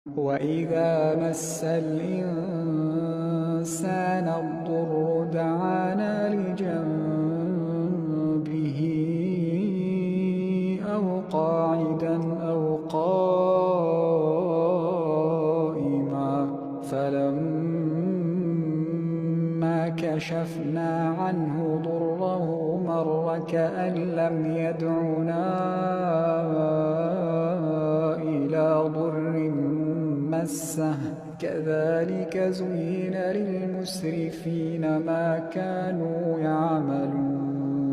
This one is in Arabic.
وَإِذَا مَسَّ الْإِنسَانَ الضُّرُّ دَعَانَا لِجَنبِهِ أَوْ قَاعِدًا أَوْ قَائِمًا فَلَمَّا كَشَفْنَا عَنْهُ ضُرَّهُ مَرَّ كَأَن لَّمْ يَدْعُنَا إِلَىٰ ضُرٍّ مَّسَّهُ كَذَٰلِكَ زُيِّنَ لِلْمُسْرِفِينَ مَا كَانُوا يَعْمَلُونَ